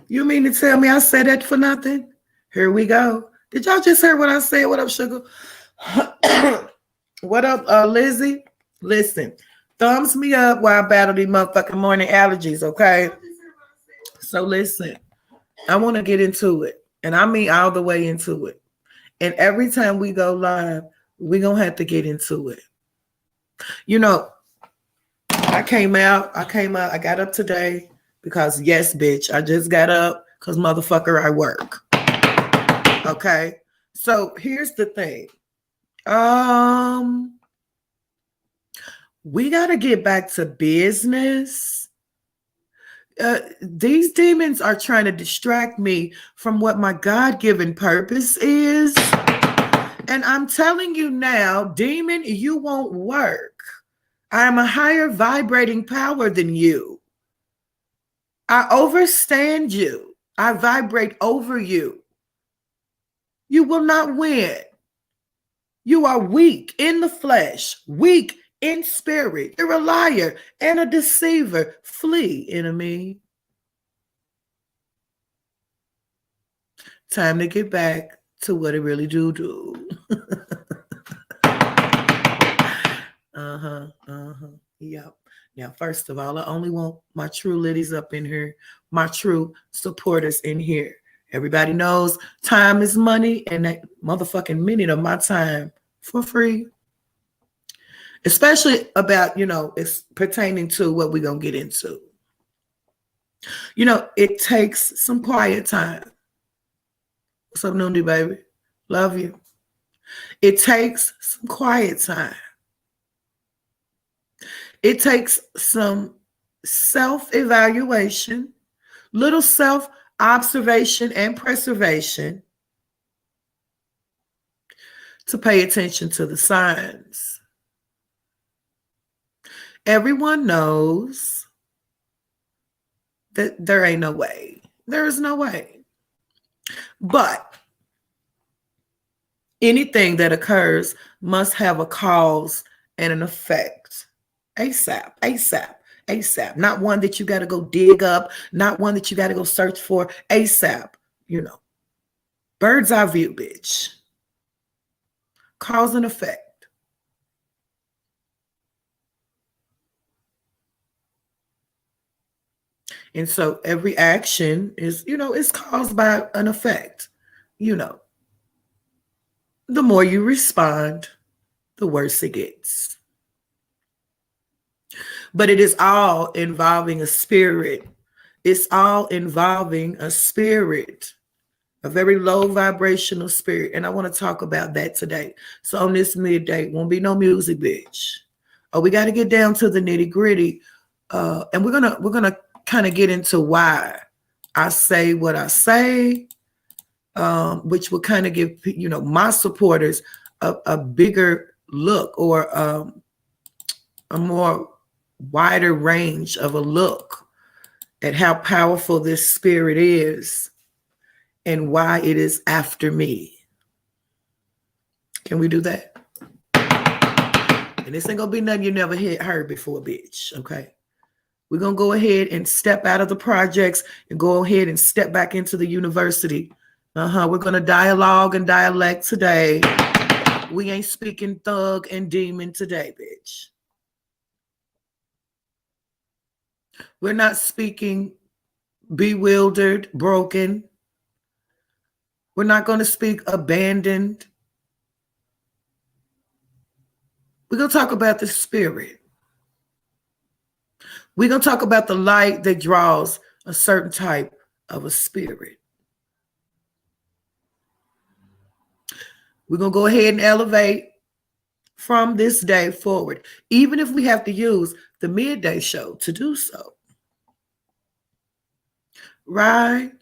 You mean to tell me I said that for nothing? Here we go. Did y'all just hear what I said? What up, sugar? What up, Lizzie? Listen, thumbs me up while I battle these motherfucking morning allergies, okay? So listen, I want to get into it. And I mean all the way into it. And every time we go live, we're going to have to get into it. You know, I got up today because, yes, bitch, I just got up because, motherfucker, I work. Okay? So here's the thing. We got to get back to business. These demons are trying to distract me from what my God-given purpose is. And I'm telling you now, demon, you won't work. I am a higher vibrating power than you. I overstand you. I vibrate over you. You will not win. You are weak in the flesh, weak in spirit. You're a liar and a deceiver. Flee, enemy. Time to get back to what it really do. Yep. Now, first of all, I only want my true ladies up in here, my true supporters in here. Everybody knows time is money, and that motherfucking minute of my time for free. Especially about, it's pertaining to what we're going to get into. It takes some quiet time. What's up, Noonie, baby? Love you. It takes some quiet time. It takes some self-evaluation, little self-observation and preservation to pay attention to the signs. Everyone knows that there ain't no way. There is no way. But anything that occurs must have a cause and an effect. ASAP, ASAP, ASAP. Not one that you got to go dig up, not one that you got to go search for. ASAP, Bird's eye view, bitch. Cause and effect. And so every action is, is caused by an effect. The more you respond, the worse it gets. But it is all involving a spirit. It's all involving a spirit, a very low vibrational spirit. And I want to talk about that today. So on this midday, won't be no music, bitch. Oh, we got to get down to the nitty gritty. And we're gonna kind of get into why I say what I say, which will kind of give my supporters a bigger look or a more wider range of a look at how powerful this spirit is and why it is after me. Can we do that? And this ain't gonna be nothing you never heard before, bitch. Okay. We're going to go ahead and step out of the projects and go ahead and step back into the university. We're going to dialogue and dialect today. We ain't speaking thug and demon today, bitch. We're not speaking bewildered, broken. We're not going to speak abandoned. We're going to talk about the spirit. We're going to talk about the light that draws a certain type of a spirit. We're going to go ahead and elevate from this day forward, even if we have to use the midday show to do so. Right?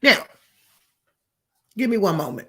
Now, give me one moment.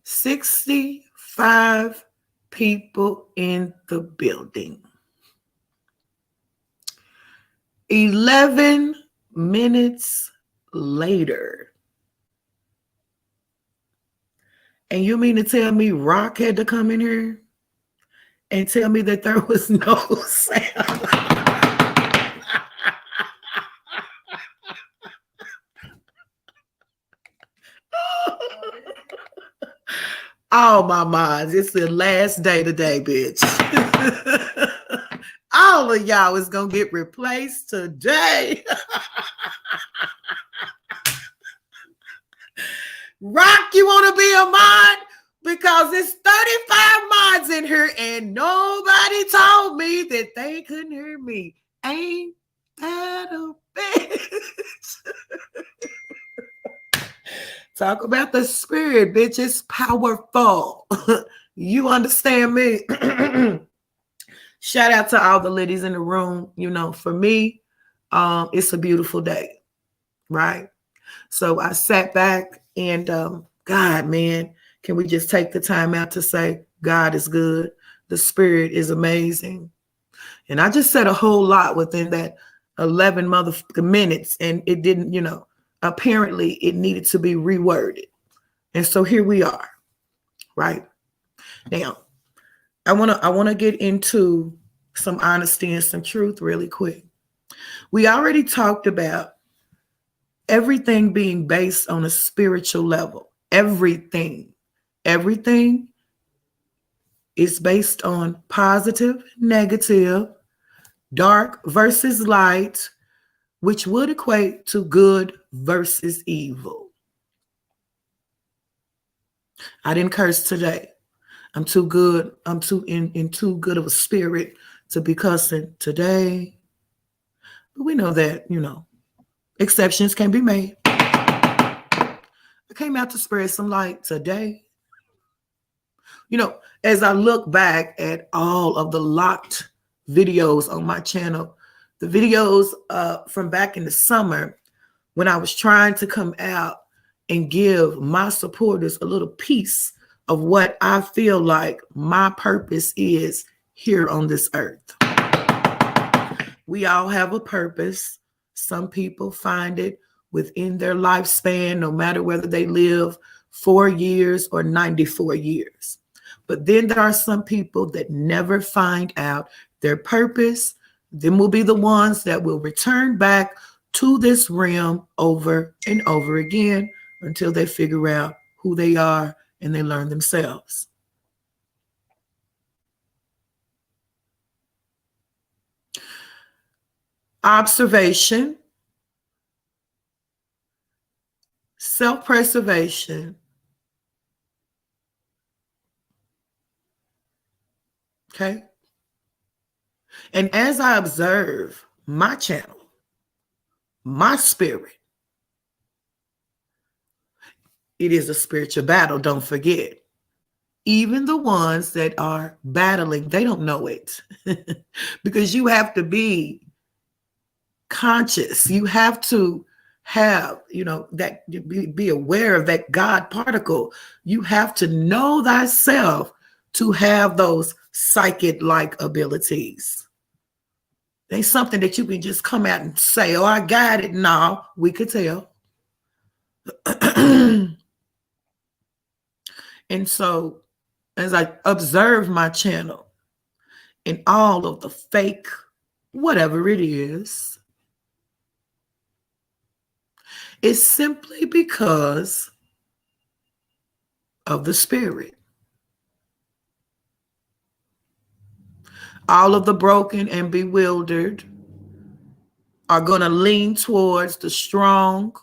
65 people in the building. 11 minutes later. And you mean to tell me Rock had to come in here and tell me that there was no sound? All my minds. It's the last day today, bitch. All of y'all is going to get replaced today. Rock, you want to be a mod? Because it's 35 mods in here and nobody told me that they couldn't hear me. Ain't that a bitch? Talk about the spirit, bitch. It's powerful. You understand me? Shout out to all the ladies in the room. You know, for me, it's a beautiful day, right? So I sat back and God, man, can we just take the time out to say God is good? The spirit is amazing. And I just said a whole lot within that 11 motherfucking minutes, and it didn't, you know, apparently it needed to be reworded. And so here we are, right? Now, I want to get into some honesty and some truth really quick. We already talked about everything being based on a spiritual level. Everything is based on positive, negative, dark versus light, which would equate to good versus evil. I didn't curse today. I'm too good. I'm too in too good of a spirit to be cussing today. But we know that, you know, exceptions can be made. I came out to spread some light today. You know, as I look back at all of the locked videos on my channel, the videos from back in the summer when I was trying to come out and give my supporters a little piece of what I feel like my purpose is here on this earth. We all have a purpose. Some people find it within their lifespan, no matter whether they live 4 years or 94 years. But then there are some people that never find out their purpose. Them will be the ones that will return back to this realm over and over again until they figure out who they are and they learn themselves. Observation, self-preservation, okay? And as I observe my channel, my spirit, it is a spiritual battle, don't forget. Even the ones that are battling, they don't know it. Because you have to be conscious. You have to have, you know, that be aware of that God particle. You have to know thyself to have those psychic-like abilities. Ain't something that you can just come out and say, oh, I got it. No, we could tell. And so as I observe my channel and all of the fake, whatever it is, it's simply because of the spirit. All of the broken and bewildered are going to lean towards the strong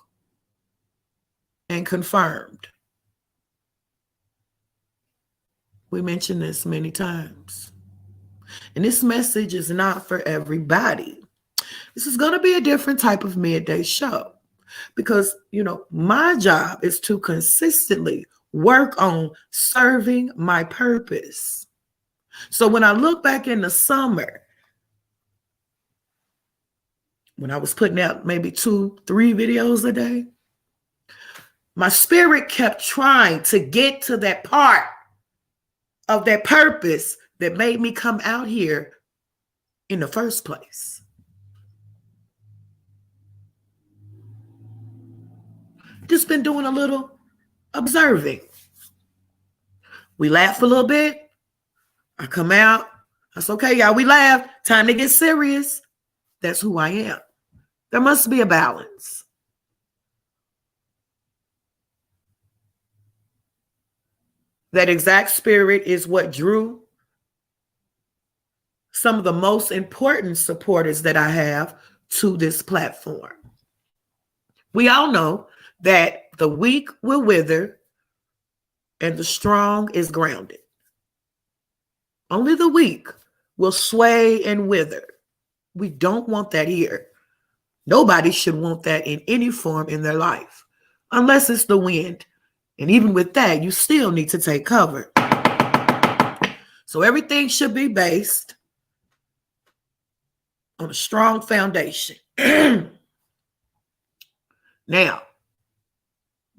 and confirmed. We mentioned this many times. And this message is not for everybody. This is going to be a different type of midday show because, you know, my job is to consistently work on serving my purpose. So when I look back in the summer, when I was putting out maybe 2-3 videos a day, My spirit kept trying to get to that part of that purpose that made me come out here in the first place. Just been doing a little observing. We laugh a little bit. I come out. That's okay, y'all. We laugh. Time to get serious. That's who I am. There must be a balance. That exact spirit is what drew some of the most important supporters that I have to this platform. We all know that the weak will wither and the strong is grounded. Only the weak will sway and wither. We don't want that here. Nobody should want that in any form in their life, unless it's the wind. And even with that, you still need to take cover. So everything should be based on a strong foundation. Now,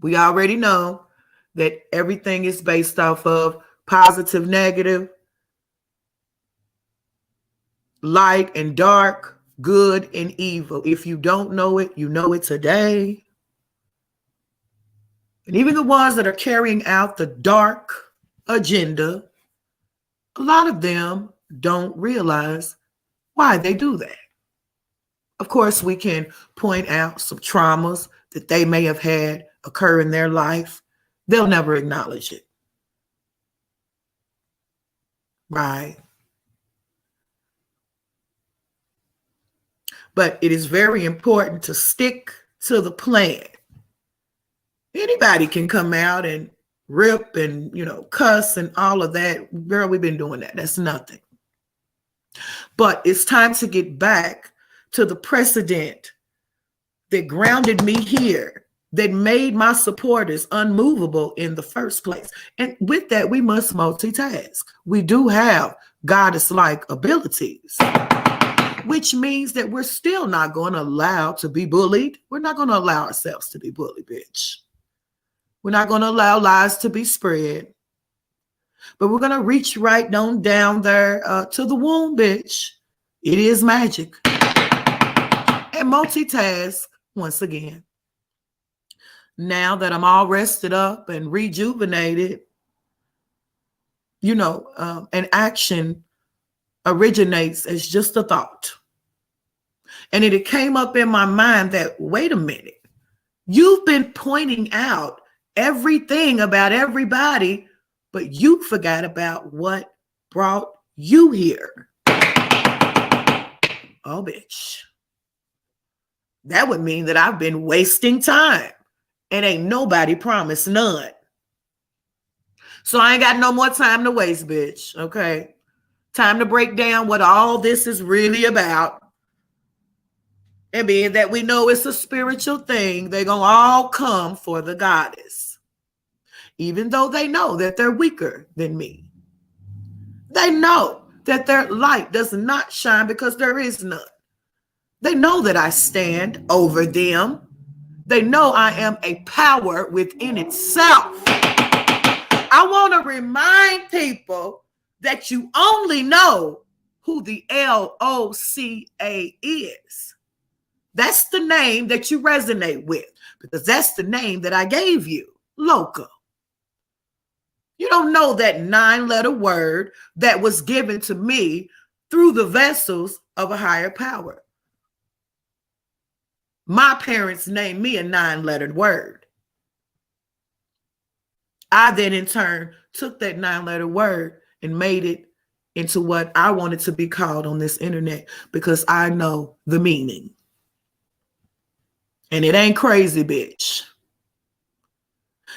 we already know that everything is based off of positive, negative, light and dark, good and evil. If you don't know it, you know it today. And even the ones that are carrying out the dark agenda, a lot of them don't realize why they do that. Of course, we can point out some traumas that they may have had occur in their life. They'll never acknowledge it. Right? But it is very important to stick to the plan. Anybody can come out and rip and, cuss and all of that. Girl, we've been doing that. That's nothing. But it's time to get back to the precedent that grounded me here, that made my supporters unmovable in the first place. And with that, we must multitask. We do have goddess-like abilities, which means that we're still not going to allow to be bullied. We're not going to allow ourselves to be bullied, bitch. We're not going to allow lies to be spread. But we're going to reach right on down there to the womb, bitch. It is magic. And multitask once again. Now that I'm all rested up and rejuvenated, an action originates as just a thought. And it came up in my mind that, wait a minute, you've been pointing out everything about everybody, but you forgot about what brought you here. Oh, bitch. That would mean that I've been wasting time and ain't nobody promised none. So I ain't got no more time to waste, bitch. Okay. Time to break down what all this is really about. And being that we know it's a spiritual thing, they're going to all come for the goddess. Even though they know that they're weaker than me. They know that their light does not shine because there is none. They know that I stand over them. They know I am a power within itself. I want to remind people that you only know who the LOca is. That's the name that you resonate with, because that's the name that I gave you, LOca. You don't know that 9-letter word that was given to me through the vessels of a higher power. My parents named me a 9-lettered word. I then in turn took that 9-letter word and made it into what I wanted to be called on this internet, because I know the meaning. And it ain't crazy, bitch.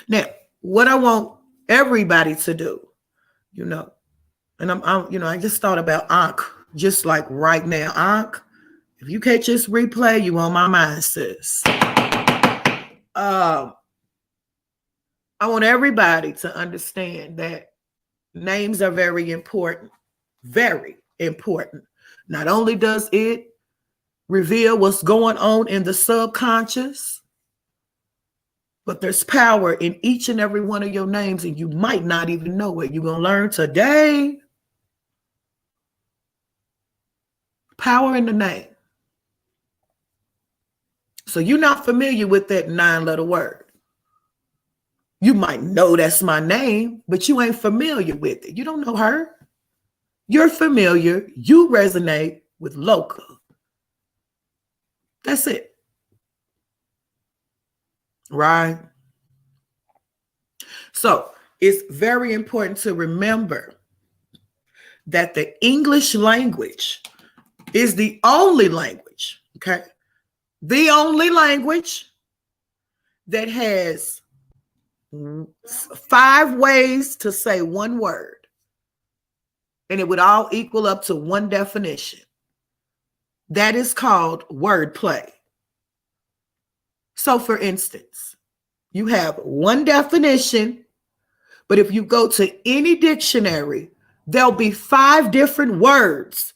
Now, what I want everybody to do, and I just thought about Ankh, just like right now. Ankh, if you catch this replay, you on my mind, sis. I want everybody to understand that names are very important. Very important. Not only does it reveal what's going on in the subconscious, But there's power in each and every one of your names, and you might not even know it. You're going to learn today. Power in the name. So you're not familiar with that 9-letter word. You might know that's my name, but you ain't familiar with it. You don't know her. You're familiar. You resonate with LOca. That's it. Right? So it's very important to remember that the English language is the only language, okay? The only language that has 5 ways to say one word, and it would all equal up to one definition. That is called wordplay. So for instance, you have one definition, but if you go to any dictionary, there'll be 5 different words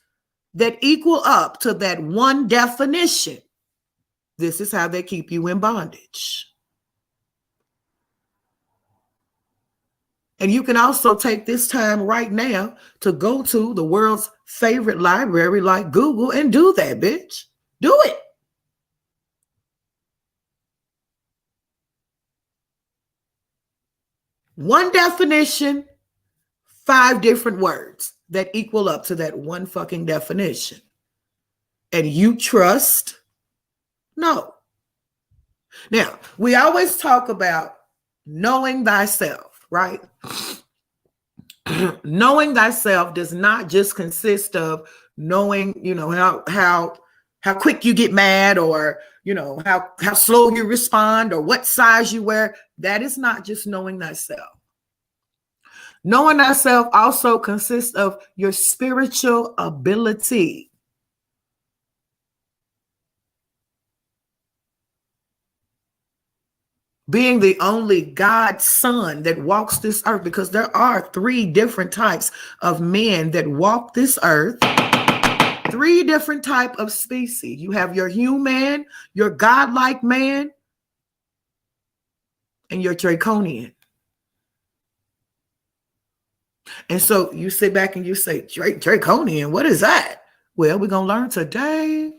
that equal up to that one definition. This is how they keep you in bondage. And you can also take this time right now to go to the world's favorite library like Google and do that, bitch. Do it. One definition, 5 different words that equal up to that one fucking definition. And you trust? No. Now, we always talk about knowing thyself, right? Knowing thyself does not just consist of knowing, how quick you get mad, or, how slow you respond, or what size you wear. That is not just knowing thyself. Knowing thyself also consists of your spiritual ability. Being the only God's son that walks this earth, because there are 3 different types of men that walk this earth. 3 different type of species. You have your human, your godlike man, and your draconian. And so you sit back and you say, draconian, what is that? Well, we're going to learn today.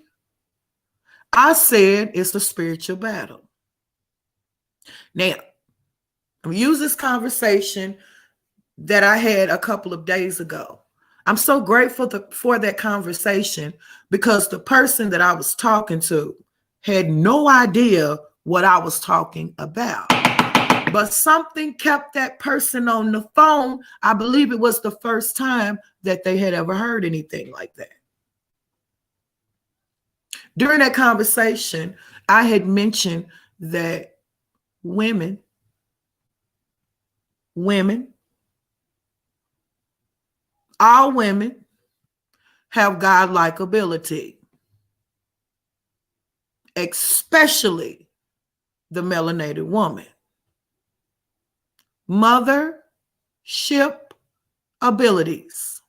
I said it's a spiritual battle. Now, I'm going to use this conversation that I had a couple of days ago. I'm so grateful for that conversation, because the person that I was talking to had no idea what I was talking about. But something kept that person on the phone. I believe it was the first time that they had ever heard anything like that. During that conversation, I had mentioned that women, all women have godlike ability, especially the melanated woman. Mothership abilities.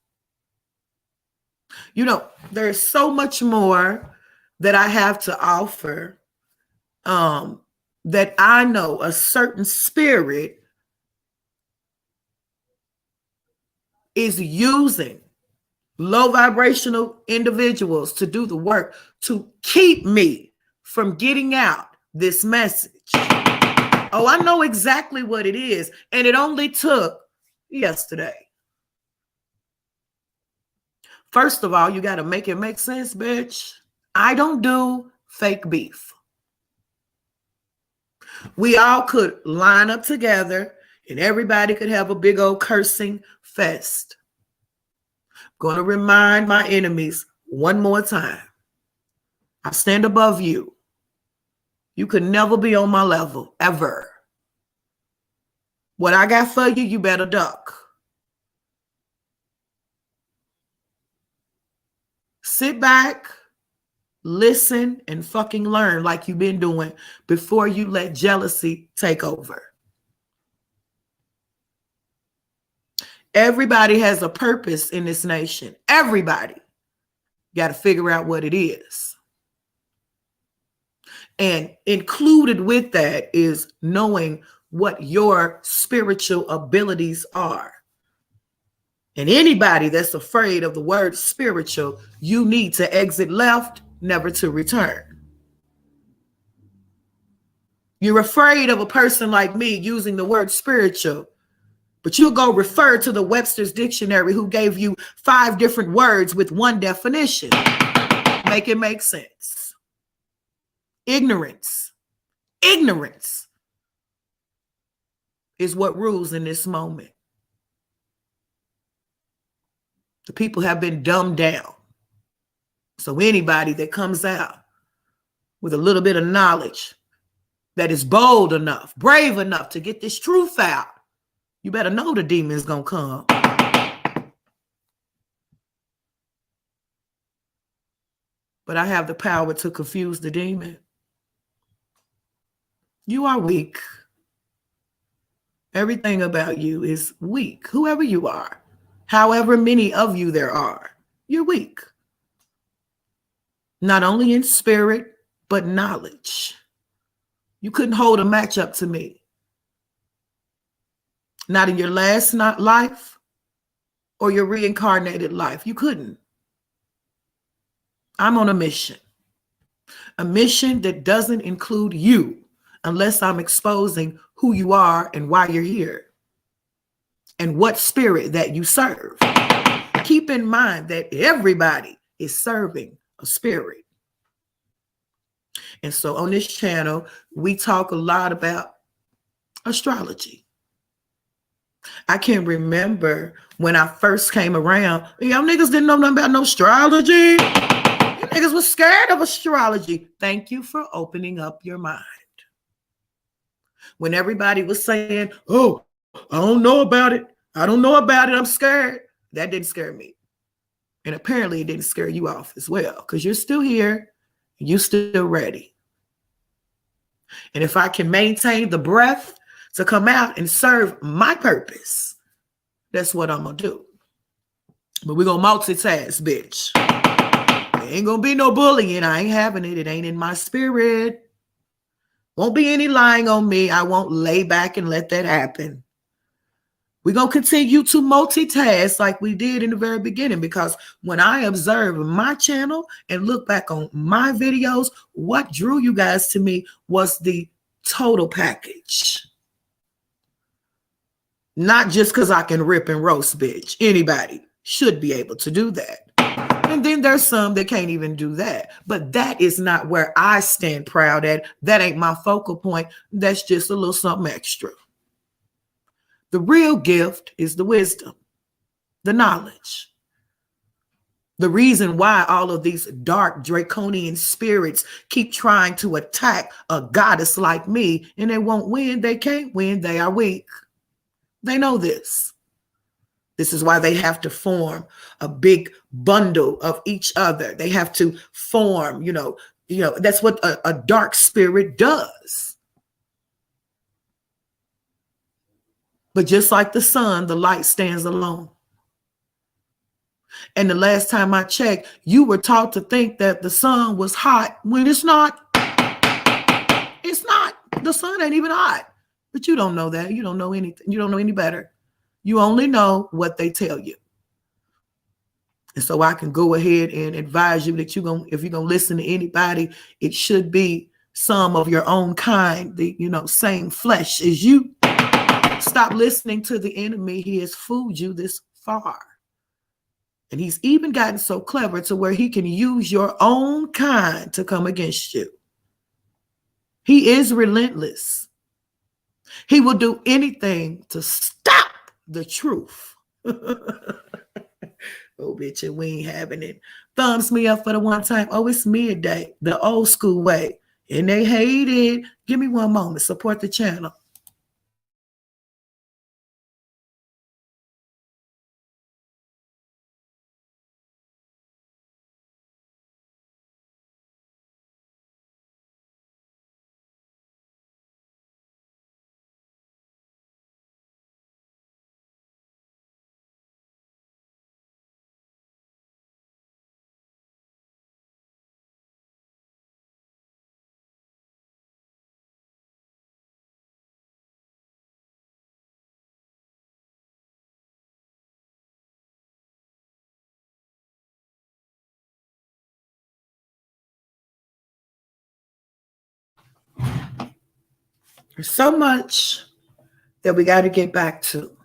There's so much more that I have to offer, that I know a certain spirit is using low vibrational individuals to do the work to keep me from getting out this message. Oh, I know exactly what it is. And it only took yesterday. First of all, you got to make it make sense, bitch. I don't do fake beef. We all could line up together and everybody could have a big old cursing fest. I'm going to remind my enemies one more time. I stand above you. You could never be on my level, ever. What I got for you, you better duck. Sit back, listen, and fucking learn like you've been doing before you let jealousy take over. Everybody has a purpose in this nation. Everybody got to figure out what it is. And included with that is knowing what your spiritual abilities are. And anybody that's afraid of the word spiritual, you need to exit left, never to return. You're afraid of a person like me using the word spiritual, but you'll go refer to the Webster's Dictionary who gave you 5 different words with one definition. Make it make sense. Ignorance. Ignorance is what rules in this moment. The people have been dumbed down. So anybody that comes out with a little bit of knowledge, that is bold enough, brave enough to get this truth out, you better know the demon's gonna come. But I have the power to confuse the demon. You are weak. Everything about you is weak. Whoever you are, however many of you there are, you're weak. Not only in spirit, but knowledge. You couldn't hold a match up to me. Not in your last life or your reincarnated life. You couldn't. I'm on a mission that doesn't include you unless I'm exposing who you are and why you're here and what spirit that you serve. Keep in mind that everybody is serving a spirit. And so on this channel, we talk a lot about astrology. I can remember when I first came around, y'all niggas didn't know nothing about no astrology. You niggas was scared of astrology. Thank you for opening up your mind. When everybody was saying, oh, I don't know about it. I don't know about it. I'm scared. That didn't scare me. And apparently it didn't scare you off as well, because you're still here. You're still ready. And if I can maintain the breath to come out and serve my purpose, that's what I'm going to do. But we're going to multitask, bitch. There ain't going to be no bullying. I ain't having it. It ain't in my spirit. Won't be any lying on me. I won't lay back and let that happen. We're going to continue to multitask like we did in the very beginning, because when I observe my channel and look back on my videos, what drew you guys to me was the total package. Not just because I can rip and roast, bitch. Anybody should be able to do that. And then there's some that can't even do that. But that is not where I stand proud at. That ain't my focal point. That's just a little something extra. The real gift is the wisdom, the knowledge. The reason why all of these dark draconian spirits keep trying to attack a goddess like me, and they won't win, they can't win, they are weak. They know this. This is why they have to form a big bundle of each other. They have to form, that's what a dark spirit does. But just like the sun, the light stands alone. And the last time I checked, you were taught to think that the sun was hot when it's not. It's not. The sun ain't even hot. But you don't know that. You don't know anything. You don't know any better. You only know what they tell you. And so I can go ahead and advise you that if you're going to listen to anybody, it should be some of your own kind, the same flesh as you. Stop listening to the enemy. He has fooled you this far. And he's even gotten so clever to where he can use your own kind to come against you. He is relentless. He will do anything to stop the truth. Oh, bitch, and we ain't having it. Thumbs me up for the one time. Oh, it's midday, the old school way. And they hate it. Give me one moment. Support the channel. There's so much that we got to get back to.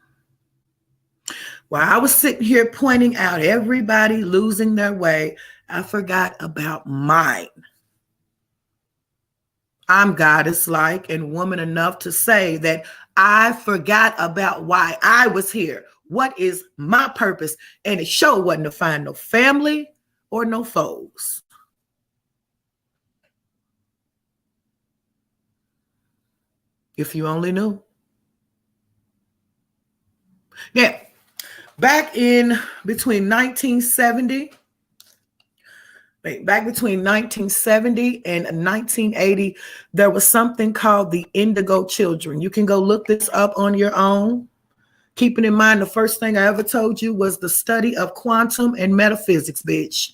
While I was sitting here pointing out everybody losing their way, I forgot about mine. I'm goddess-like and woman enough to say that I forgot about why I was here. What is my purpose? And it sure wasn't to find no family or no foes. If you only knew. Yeah, back between 1970 and 1980, there was something called the Indigo Children. You can go look this up on your own. Keeping in mind, the first thing I ever told you was the study of quantum and metaphysics, bitch.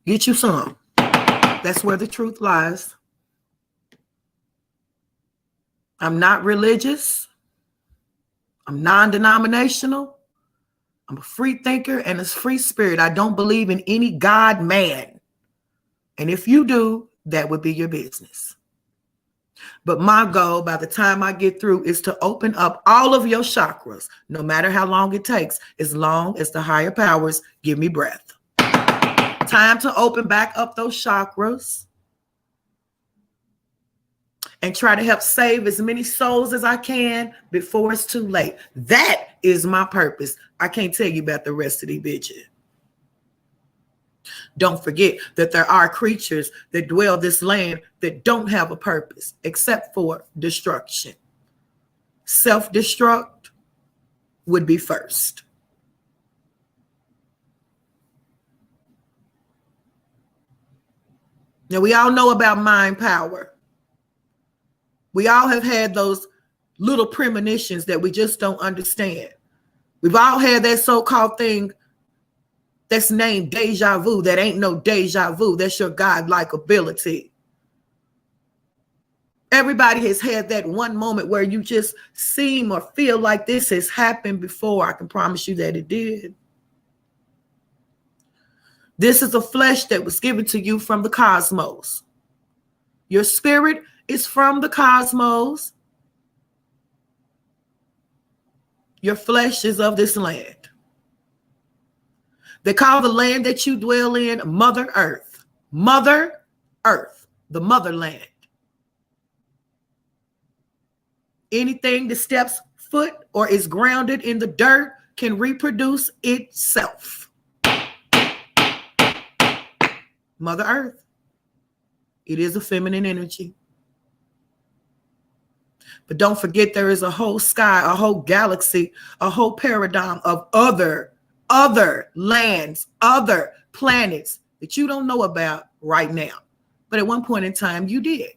Get you some. That's where the truth lies. I'm not religious. I'm non-denominational. I'm a free thinker and a free spirit. I don't believe in any God man. And if you do, that would be your business. But my goal by the time I get through is to open up all of your chakras, no matter how long it takes, as long as the higher powers give me breath. Time to open back up those chakras and try to help save as many souls as I can before it's too late. That is my purpose. I can't tell you about the rest of these bitches. Don't forget that there are creatures that dwell this land that don't have a purpose except for destruction. Self-destruct would be first. Now, we all know about mind power. We all have had those little premonitions that we just don't understand. We've all had that so-called thing that's named deja vu. That ain't no deja vu. That's your godlike ability. Everybody has had that one moment where you just seem or feel like this has happened before. I can promise you that it did. This is a flesh that was given to you from the cosmos. Your spirit is from the cosmos. Your flesh is of this land. They call the land that you dwell in Mother Earth. Mother Earth, the motherland. Anything that steps foot or is grounded in the dirt can reproduce itself. Mother Earth. It is a feminine energy. But don't forget, there is a whole sky, a whole galaxy, a whole paradigm of other lands, other planets that you don't know about right now. But at one point in time, you did.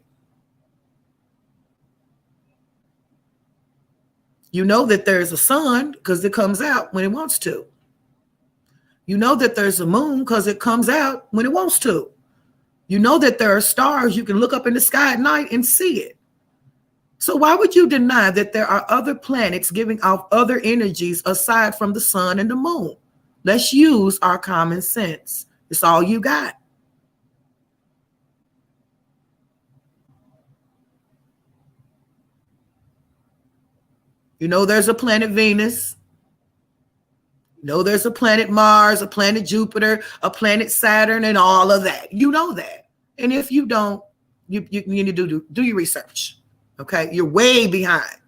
You know that there's a sun because it comes out when it wants to. You know that there's a moon because it comes out when it wants to. You know that there are stars. You can look up in the sky at night and see it. So why would you deny that there are other planets giving off other energies aside from the sun and the moon? Let's use our common sense. It's all you got. You know there's a planet Venus. You know there's a planet Mars, a planet Jupiter, a planet Saturn, and all of that. You know that. And if you don't, you need to do your research. Okay, you're way behind.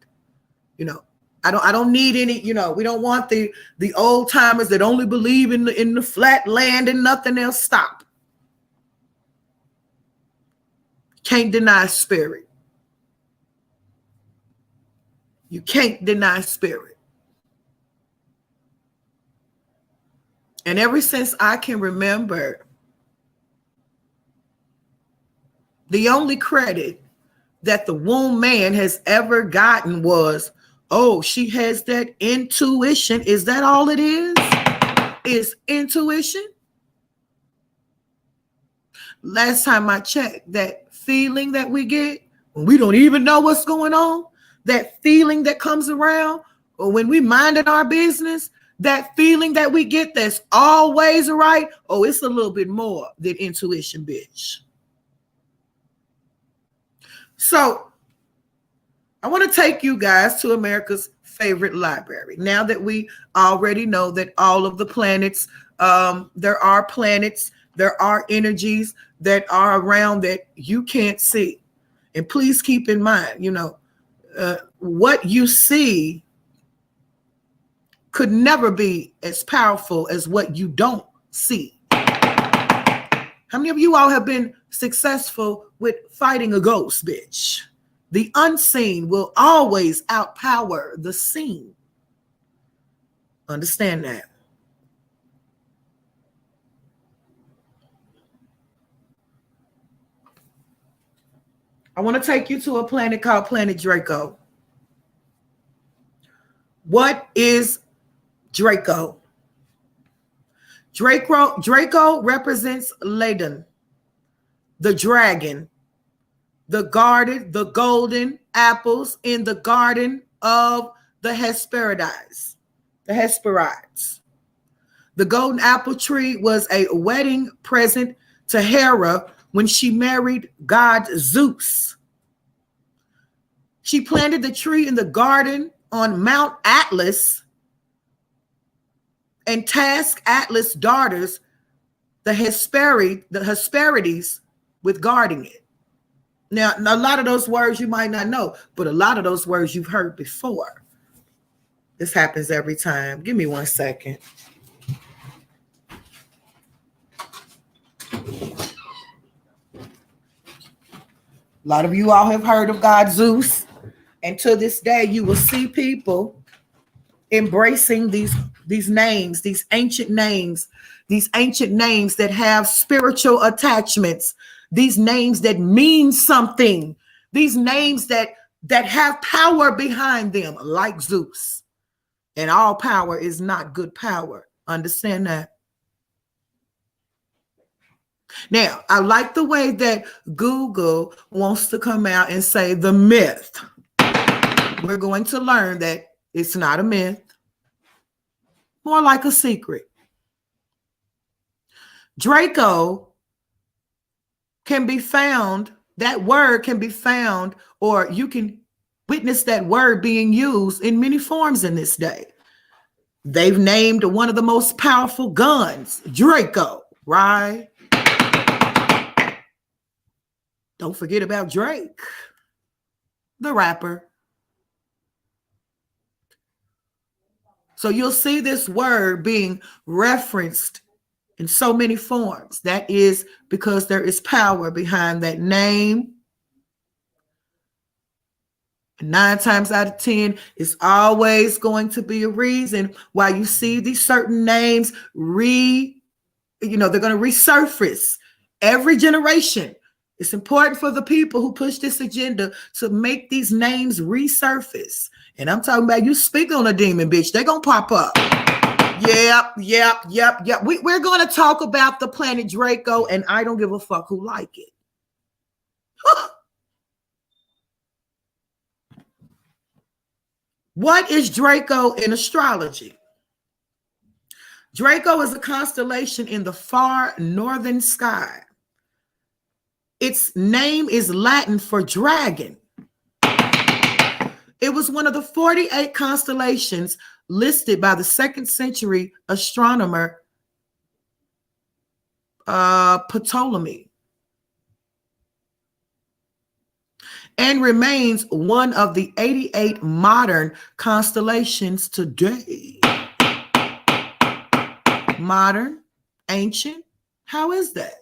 You know, I don't need any. You know, we don't want the old timers that only believe in the flat land and nothing else. Stop. Can't deny spirit. You can't deny spirit. And ever since I can remember, the only credit that the womb man has ever gotten was, oh, she has that intuition. Is that all it is? Is intuition? Last time I checked, that feeling that we get when we don't even know what's going on, that feeling that comes around, or when we minding our business, that feeling that we get that's always right, oh, it's a little bit more than intuition, bitch. So I want to take you guys to America's favorite library. Now that we already know that all of the planets, there are energies that are around that you can't see. And please keep in mind, what you see could never be as powerful as what you don't see. How many of you all have been successful with fighting a ghost, bitch? The unseen will always outpower the seen. Understand that. I want to take you to a planet called Planet Draco. What is Draco? Draco represents Ladon, the dragon, the golden apples in the garden of the Hesperides. The Hesperides. The golden apple tree was a wedding present to Hera when she married god Zeus. She planted the tree in the garden on Mount Atlas and tasked Atlas' daughters, the Hesperides, with guarding it. Now, a lot of those words you might not know, but a lot of those words you've heard before. This happens every time. Give me 1 second. A lot of you all have heard of God Zeus, and to this day, you will see people embracing these names, these ancient names that have spiritual attachments, these names that mean something, these names that have power behind them, like Zeus. And all power is not good power. Understand that? Now, I like the way that Google wants to come out and say the myth. We're going to learn that it's not a myth, more like a secret. Draco can be found, that word can be found, or you can witness that word being used in many forms in this day. They've named one of the most powerful guns, Draco, right? Don't forget about Drake, the rapper. So you'll see this word being referenced in so many forms. That is because there is power behind that name. And 9 times out of 10, it's always going to be a reason why you see these certain names they're going to resurface every generation. It's important for the people who push this agenda to make these names resurface. And I'm talking about you speak on a demon, bitch. They're going to pop up. Yep. We're going to talk about the planet Draco, and I don't give a fuck who like it. What is Draco in astrology? Draco is a constellation in the far northern sky. Its name is Latin for dragon. It was one of the 48 constellations listed by the 2nd century astronomer Ptolemy, and remains one of the 88 modern constellations today. Modern, ancient, how is that?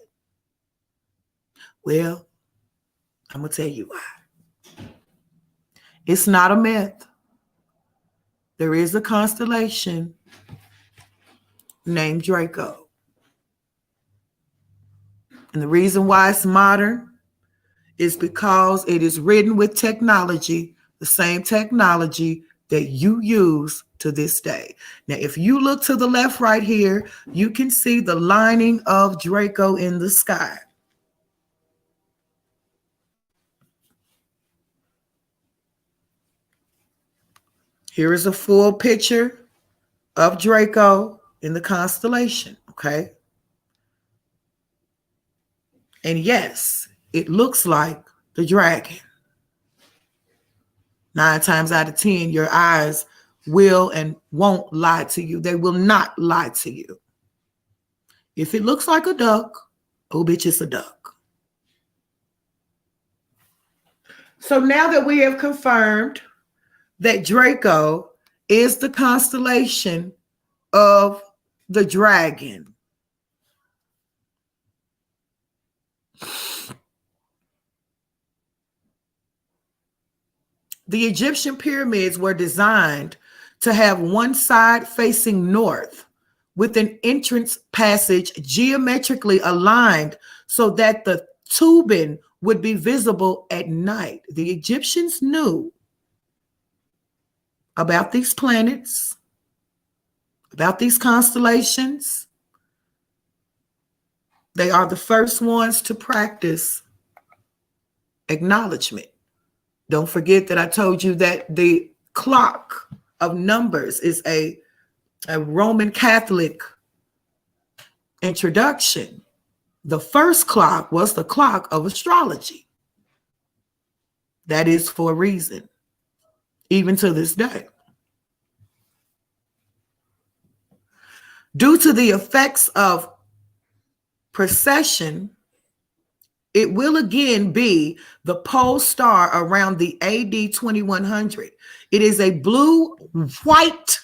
Well, I'm going to tell you why. It's not a myth. There is a constellation named Draco. And the reason why it's modern is because it is written with technology, the same technology that you use to this day. Now, if you look to the left right here, you can see the lining of Draco in the sky. Here is a full picture of Draco in the constellation, okay? And yes, it looks like the dragon. 9 times out of 10, your eyes will and won't lie to you. They will not lie to you. If it looks like a duck, oh, bitch, it's a duck. So now that we have confirmed that Draco is the constellation of the dragon, the Egyptian pyramids were designed to have one side facing north with an entrance passage geometrically aligned so that the tubing would be visible at night. The Egyptians knew about these planets, about these constellations. They are the first ones to practice acknowledgement. Don't forget that I told you that the clock of numbers is a Roman Catholic introduction. The first clock was the clock of astrology. That is for a reason, even to this day. Due to the effects of precession, it will again be the pole star around the AD 2100. It is a blue, white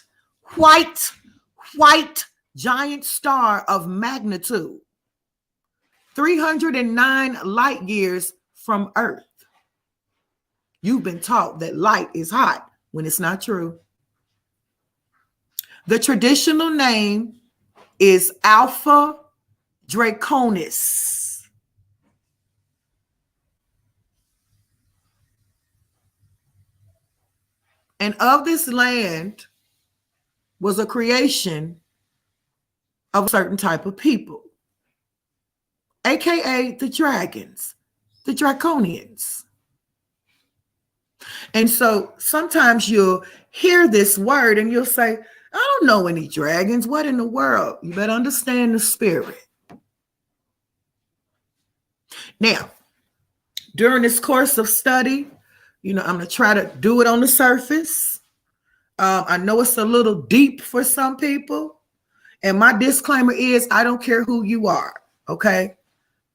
giant star of magnitude 309 light years from Earth. You've been taught that light is hot when it's not true. The traditional name is Alpha Draconis. And of this land was a creation of a certain type of people, aka the dragons, the draconians. And so sometimes you'll hear this word and you'll say, I don't know any dragons. What in the world? You better understand the spirit. Now, during this course of study, I'm going to try to do it on the surface. I know it's a little deep for some people. And my disclaimer is, I don't care who you are, okay?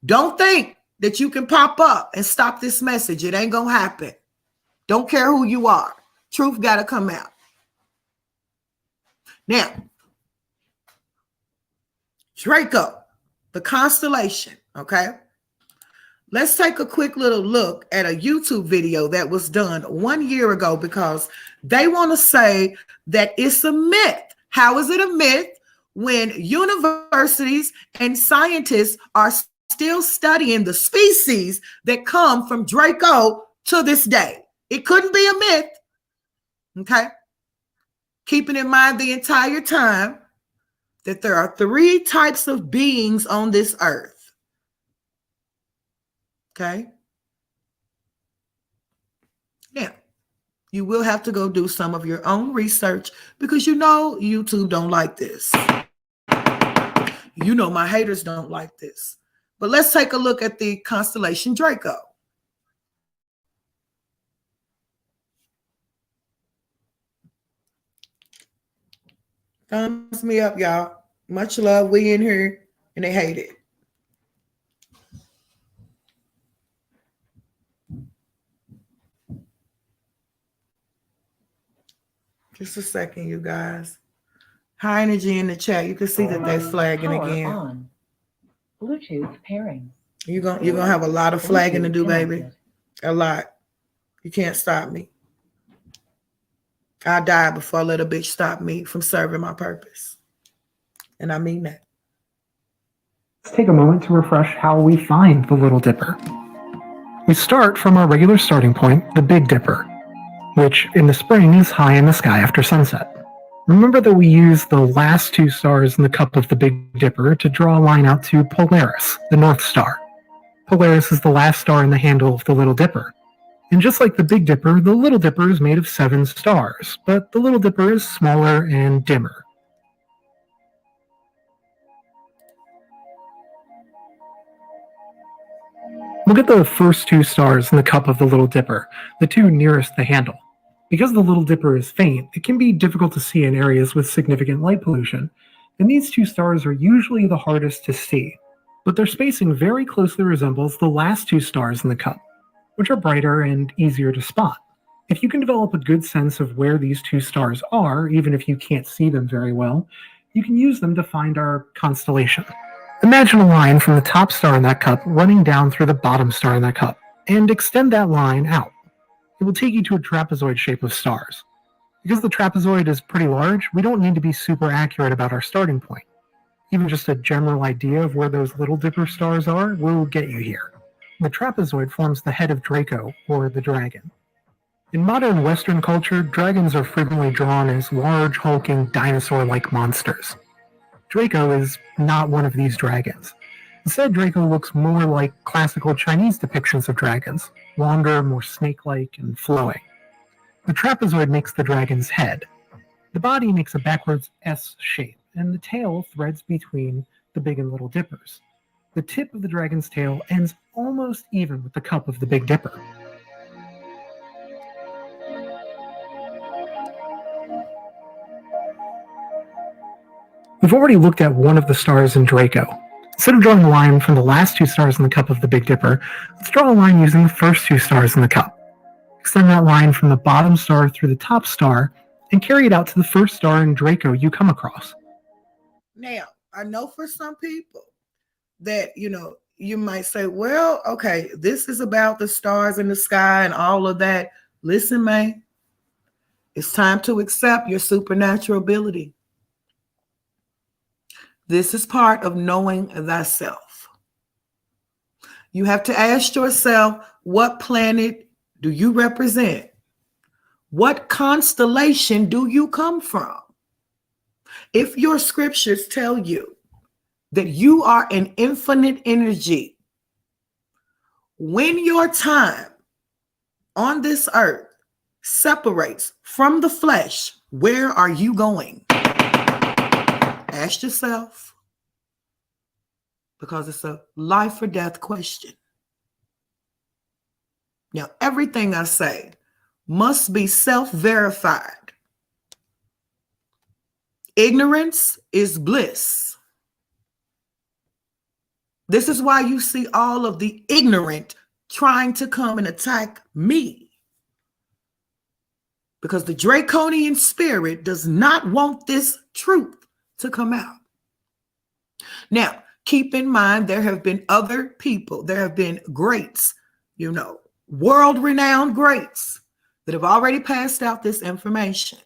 Don't think that you can pop up and stop this message. It ain't going to happen. Don't care who you are. Truth got to come out. Now, Draco, the constellation, okay? Let's take a quick little look at a YouTube video that was done 1 year ago because they want to say that it's a myth. How is it a myth when universities and scientists are still studying the species that come from Draco to this day? It couldn't be a myth, okay? Keeping in mind the entire time that there are 3 types of beings on this earth. Okay. Now, you will have to go do some of your own research because YouTube don't like this. My haters don't like this. But let's take a look at the constellation Draco. Thumbs me up, y'all. Much love. We in here and they hate it. Just a second, you guys. High energy in the chat. You can see that they're flagging again. On. Bluetooth pairing. You're gonna have a lot of flagging to do, baby. A lot. You can't stop me. I'll die before I let a bitch stop me from serving my purpose. And I mean that. Let's take a moment to refresh how we find the Little Dipper. We start from our regular starting point, the Big Dipper, which in the spring is high in the sky after sunset. Remember that we use the last 2 stars in the cup of the Big Dipper to draw a line out to Polaris, the North Star. Polaris is the last star in the handle of the Little Dipper. And just like the Big Dipper, the Little Dipper is made of 7 stars, but the Little Dipper is smaller and dimmer. Look at the first 2 stars in the cup of the Little Dipper, the 2 nearest the handle. Because the Little Dipper is faint, it can be difficult to see in areas with significant light pollution, and these two stars are usually the hardest to see. But their spacing very closely resembles the last two stars in the cup, which are brighter and easier to spot. If you can develop a good sense of where these two stars are, even if you can't see them very well, you can use them to find our constellation. Imagine a line from the top star in that cup running down through the bottom star in that cup, and extend that line out. It will take you to a trapezoid shape of stars. Because the trapezoid is pretty large, we don't need to be super accurate about our starting point. Even just a general idea of where those Little Dipper stars are will get you here. The trapezoid forms the head of Draco, or the dragon. In modern Western culture, dragons are frequently drawn as large, hulking, dinosaur-like monsters. Draco is not one of these dragons. Instead, Draco looks more like classical Chinese depictions of dragons, longer, more snake-like, and flowing. The trapezoid makes the dragon's head. The body makes a backwards S shape, and the tail threads between the Big and Little Dippers. The tip of the dragon's tail ends almost even with the cup of the Big Dipper. We've already looked at one of the stars in Draco. Instead of drawing a line from the last two stars in the cup of the Big Dipper, let's draw a line using the first two stars in the cup. Extend that line from the bottom star through the top star, and carry it out to the first star in Draco you come across. Now, I know for some people that, you might say, well, okay, this is about the stars in the sky and all of that. Listen, man, it's time to accept your supernatural ability. This is part of knowing thyself. You have to ask yourself, what planet do you represent? What constellation do you come from? If your scriptures tell you that you are an infinite energy, when your time on this earth separates from the flesh, where are you going? Ask yourself, because it's a life or death question. Now, everything I say must be self-verified. Ignorance is bliss. This is why you see all of the ignorant trying to come and attack me. Because the draconian spirit does not want this truth to come out. Now, keep in mind, there have been other people, there have been greats, world-renowned greats that have already passed out this information.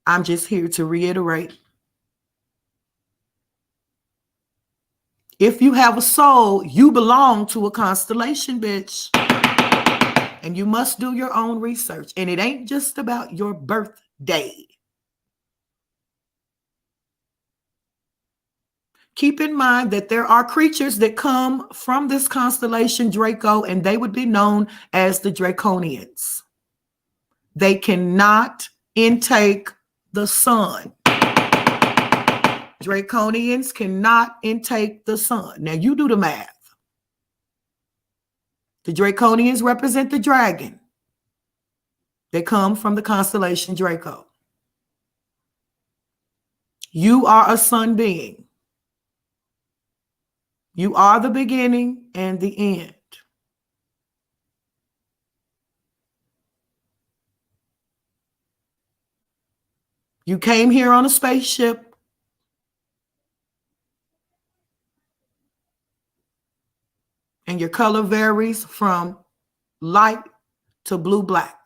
I'm just here to reiterate. If you have a soul, you belong to a constellation, bitch. And you must do your own research. And it ain't just about your birthday. Keep in mind that there are creatures that come from this constellation Draco, and they would be known as the Draconians. They cannot intake the sun. Draconians cannot intake the sun. Now you do the math. The Draconians represent the dragon. They come from the constellation Draco. You are a sun being. You are the beginning and the end. You came here on a spaceship. And your color varies from light to blue-black.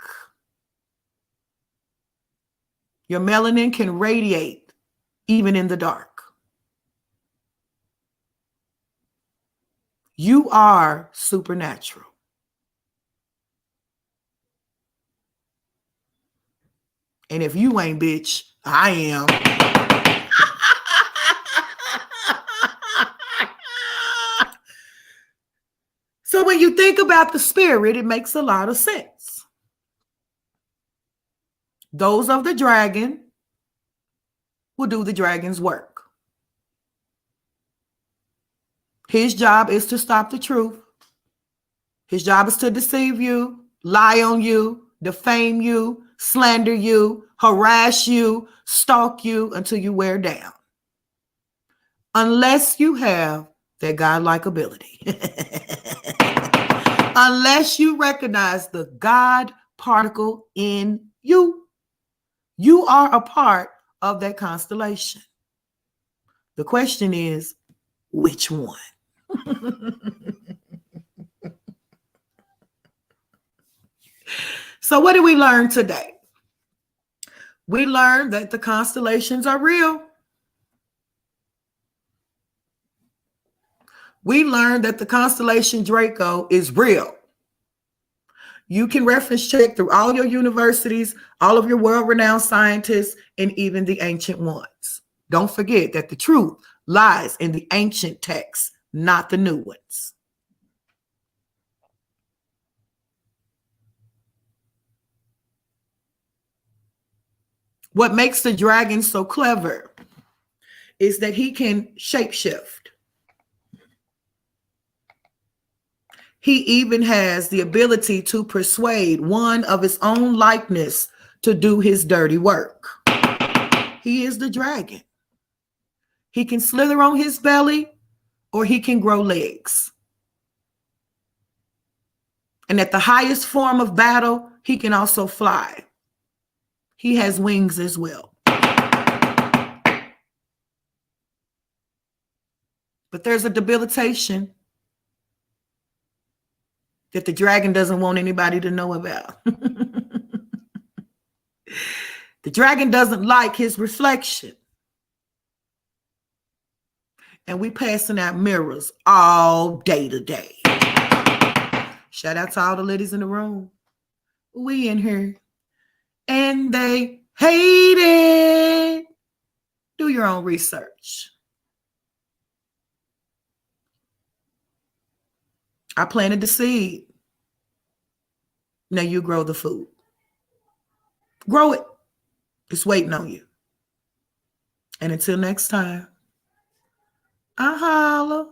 Your melanin can radiate even in the dark. You are supernatural. And if you ain't, bitch, I am. So when you think about the spirit, it makes a lot of sense. Those of the dragon will do the dragon's work. His job is to stop the truth. His job is to deceive you, lie on you, defame you, slander you, harass you, stalk you until you wear down. Unless you have that God-like ability. Unless you recognize the God particle in you, you are a part of that constellation. The question is, which one? So what did we learn today? We learned that the constellations are real. We learned that the constellation Draco is real. You can reference check through all your universities, all of your world-renowned scientists, and even the ancient ones. Don't forget that the truth lies in the ancient texts, not the new ones. What makes the dragon so clever is that he can shapeshift. He even has the ability to persuade one of his own likeness to do his dirty work. He is the dragon. He can slither on his belly or he can grow legs. And at the highest form of battle, he can also fly. He has wings as well. But there's a debilitation that the dragon doesn't want anybody to know about. The dragon doesn't like his reflection. And we passing out mirrors all day today. Shout out to all the ladies in the room. We in here. And they hate it. Do your own research. I planted the seed. Now you grow the food. Grow it. It's waiting on you. And until next time, I holla.